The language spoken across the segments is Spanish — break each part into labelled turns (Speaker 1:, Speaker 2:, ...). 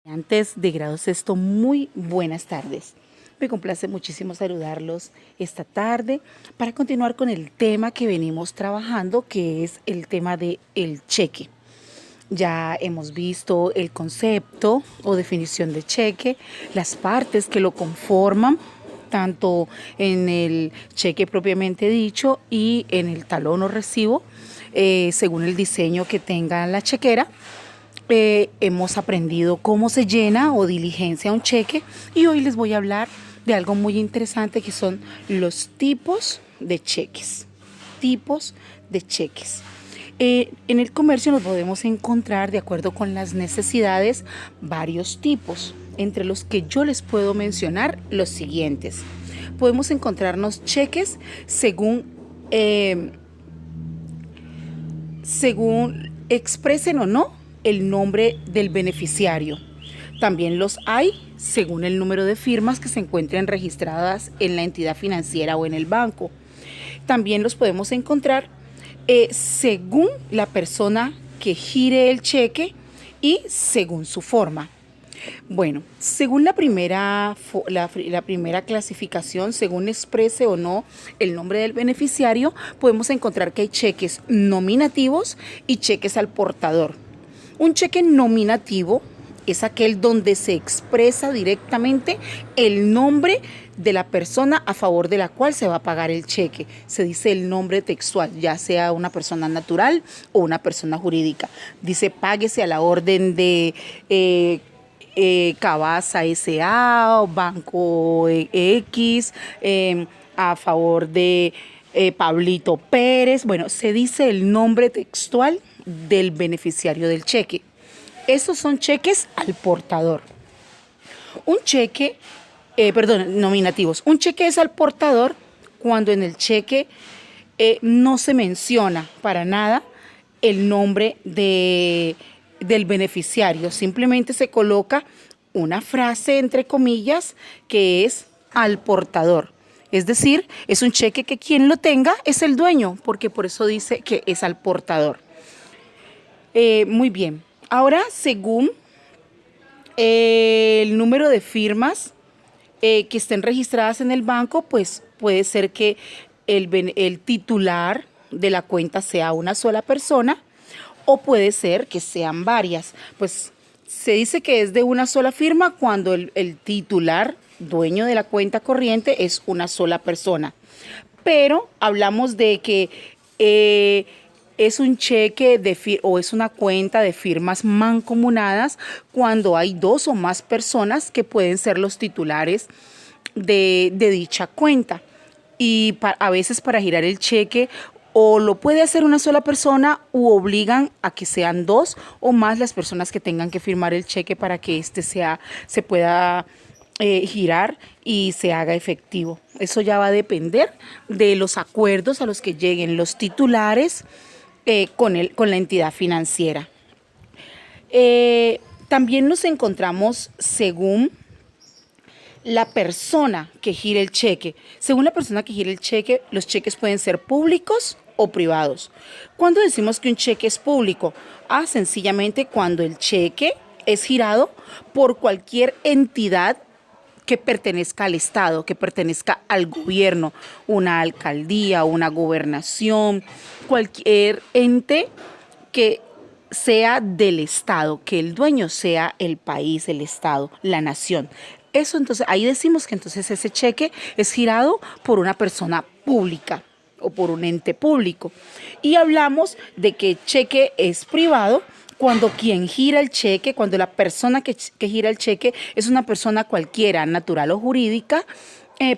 Speaker 1: Antes de grado sexto, muy buenas tardes. Me complace muchísimo saludarlos esta tarde para continuar con el tema que venimos trabajando, que es el tema del cheque. Ya hemos visto el concepto o definición de cheque, las partes que lo conforman, tanto en el cheque propiamente dicho y en el talón o recibo, según el diseño que tenga la chequera. Hemos aprendido cómo se llena o diligencia un cheque y hoy les voy a hablar de algo muy interesante que son los tipos de cheques. Tipos de cheques. En el comercio nos podemos encontrar, de acuerdo con las necesidades, varios tipos, entre los que yo les puedo mencionar los siguientes. Podemos encontrarnos cheques según expresen o no el nombre del beneficiario. También los hay según el número de firmas que se encuentren registradas en la entidad financiera o en el banco. También los podemos encontrar según la persona que gire el cheque y según su forma. Bueno, según la primera clasificación, según exprese o no el nombre del beneficiario, podemos encontrar que hay cheques nominativos y cheques al portador. Un cheque nominativo es aquel donde se expresa directamente el nombre de la persona a favor de la cual se va a pagar el cheque. Se dice el nombre textual, ya sea una persona natural o una persona jurídica. Dice, páguese a la orden de Cabasa S.A. o Banco X, a favor de Pablito Pérez. Bueno, se dice el nombre textual del beneficiario del cheque. Esos son cheques al portador. Nominativos. Un cheque es al portador cuando en el cheque no se menciona para nada el nombre del beneficiario. Simplemente se coloca una frase entre comillas que es al portador. Es decir, es un cheque que quien lo tenga es el dueño, porque por eso dice que es al portador. Muy bien. Ahora, según el número de firmas que estén registradas en el banco, pues puede ser que el titular de la cuenta sea una sola persona o puede ser que sean varias. Pues se dice que es de una sola firma cuando el titular, dueño de la cuenta corriente, es una sola persona. Pero hablamos de que es un cheque o es una cuenta de firmas mancomunadas cuando hay dos o más personas que pueden ser los titulares de dicha cuenta. Y a veces para girar el cheque o lo puede hacer una sola persona u obligan a que sean dos o más las personas que tengan que firmar el cheque para que se pueda girar y se haga efectivo. Eso ya va a depender de los acuerdos a los que lleguen los titulares con la entidad financiera. También nos encontramos según la persona que gire el cheque. Según la persona que gire el cheque, los cheques pueden ser públicos o privados. ¿Cuándo decimos que un cheque es público? Sencillamente cuando el cheque es girado por cualquier entidad que pertenezca al Estado, que pertenezca al gobierno, una alcaldía, una gobernación, cualquier ente que sea del Estado, que el dueño sea el país, el Estado, la nación. Eso entonces, ahí decimos que entonces ese cheque es girado por una persona pública o por un ente público. Y hablamos de que cheque es privado cuando quien gira el cheque, cuando la persona que gira el cheque es una persona cualquiera, natural o jurídica,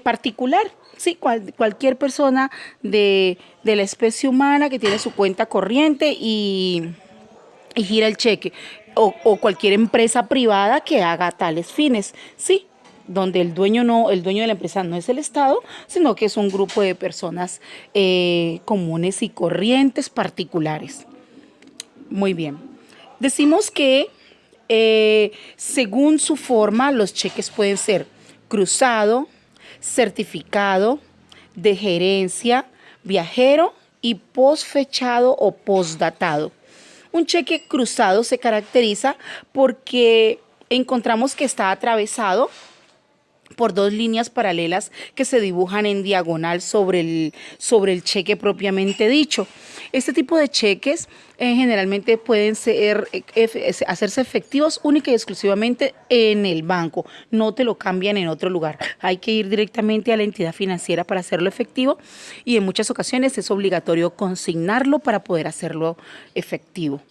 Speaker 1: particular. Sí, cualquier persona de la especie humana que tiene su cuenta corriente y gira el cheque. O cualquier empresa privada que haga tales fines. Sí, donde el dueño de la empresa no es el Estado, sino que es un grupo de personas comunes y corrientes particulares. Muy bien. Decimos que según su forma, los cheques pueden ser cruzado, certificado, de gerencia, viajero y posfechado o postdatado. Un cheque cruzado se caracteriza porque encontramos que está atravesado por dos líneas paralelas que se dibujan en diagonal sobre el cheque propiamente dicho. Este tipo de cheques generalmente pueden hacerse efectivos única y exclusivamente en el banco, no te lo cambian en otro lugar. Hay que ir directamente a la entidad financiera para hacerlo efectivo y en muchas ocasiones es obligatorio consignarlo para poder hacerlo efectivo.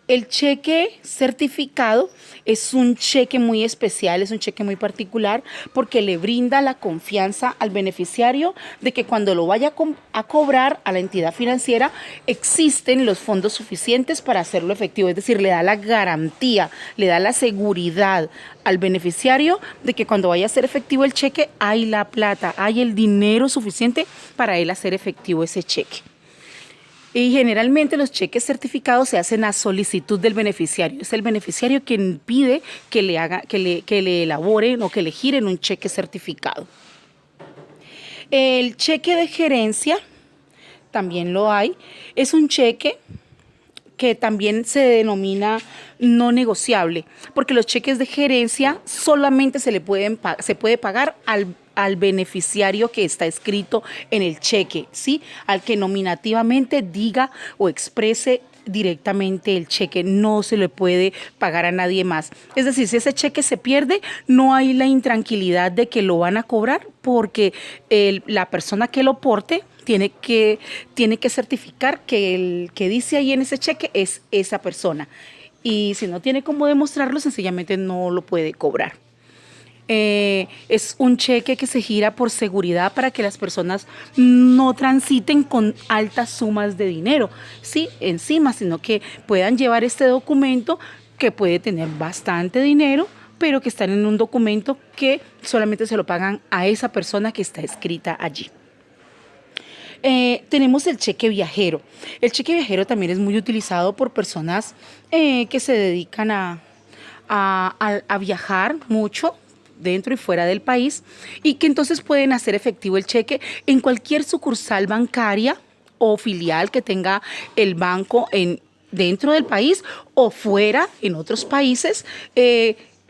Speaker 1: El cheque certificado es un cheque muy especial, es un cheque muy particular porque le brinda la confianza al beneficiario de que cuando lo vaya a cobrar a la entidad financiera existen los fondos suficientes para hacerlo efectivo, es decir, le da la garantía, le da la seguridad al beneficiario de que cuando vaya a hacer efectivo el cheque hay la plata, hay el dinero suficiente para él hacer efectivo ese cheque. Y generalmente los cheques certificados se hacen a solicitud del beneficiario. Es el beneficiario quien pide que le elaboren o que le giren un cheque certificado. El cheque de gerencia, también lo hay, es un cheque que también se denomina no negociable, porque los cheques de gerencia solamente se puede pagar al beneficiario que está escrito en el cheque, ¿sí? Al que nominativamente diga o exprese directamente el cheque, no se le puede pagar a nadie más. Es decir, si ese cheque se pierde, no hay la intranquilidad de que lo van a cobrar porque la persona que lo porte tiene que certificar que el que dice ahí en ese cheque es esa persona. Y si no tiene cómo demostrarlo, sencillamente no lo puede cobrar. Es un cheque que se gira por seguridad para que las personas no transiten con altas sumas de dinero, sí, encima, sino que puedan llevar este documento que puede tener bastante dinero, pero que están en un documento que solamente se lo pagan a esa persona que está escrita allí. Tenemos el cheque viajero. El cheque viajero también es muy utilizado por personas que se dedican a viajar mucho dentro y fuera del país y que entonces pueden hacer efectivo el cheque en cualquier sucursal bancaria o filial que tenga el banco dentro del país o fuera en otros países,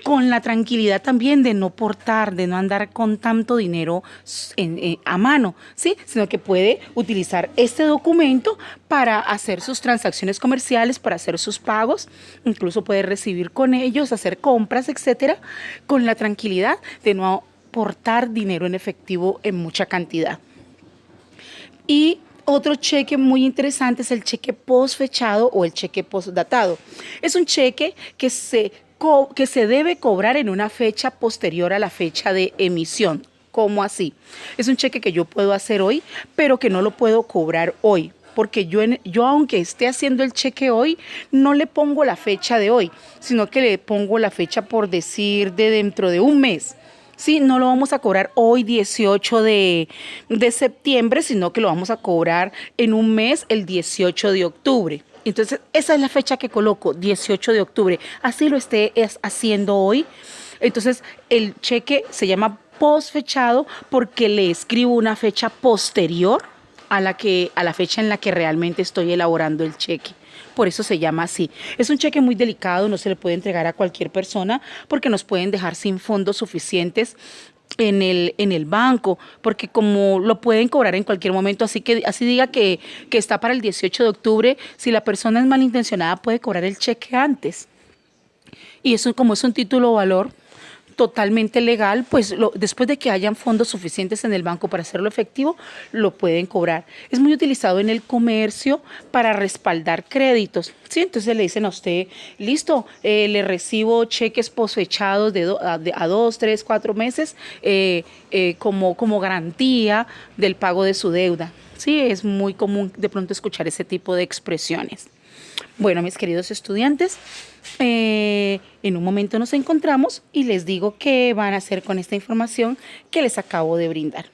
Speaker 1: con la tranquilidad también de no portar, de no andar con tanto dinero a mano, ¿sí? Sino que puede utilizar este documento para hacer sus transacciones comerciales, para hacer sus pagos, incluso puede recibir con ellos, hacer compras, etcétera, con la tranquilidad de no portar dinero en efectivo en mucha cantidad. Y otro cheque muy interesante es el cheque postfechado o el cheque postdatado. Es un cheque que se debe cobrar en una fecha posterior a la fecha de emisión. ¿Cómo así? Es un cheque que yo puedo hacer hoy, pero que no lo puedo cobrar hoy. Porque yo aunque esté haciendo el cheque hoy, no le pongo la fecha de hoy, sino que le pongo la fecha, por decir, de dentro de un mes. Sí, no lo vamos a cobrar hoy 18 de septiembre, sino que lo vamos a cobrar en un mes, el 18 de octubre. Entonces, esa es la fecha que coloco, 18 de octubre. Así lo esté haciendo hoy. Entonces, el cheque se llama postfechado porque le escribo una fecha posterior a la fecha en la que realmente estoy elaborando el cheque. Por eso se llama así. Es un cheque muy delicado, no se le puede entregar a cualquier persona porque nos pueden dejar sin fondos suficientes en el banco, porque como lo pueden cobrar en cualquier momento, así diga que está para el 18 de octubre, si la persona es malintencionada puede cobrar el cheque antes. Y eso, como es un título o valor totalmente legal, pues después de que hayan fondos suficientes en el banco para hacerlo efectivo, lo pueden cobrar. Es muy utilizado en el comercio para respaldar créditos, ¿sí? Entonces le dicen a usted, listo, le recibo cheques posfechados a 2, 3, 4 meses como garantía del pago de su deuda. Sí, es muy común de pronto escuchar ese tipo de expresiones. Bueno, mis queridos estudiantes, en un momento nos encontramos y les digo qué van a hacer con esta información que les acabo de brindar.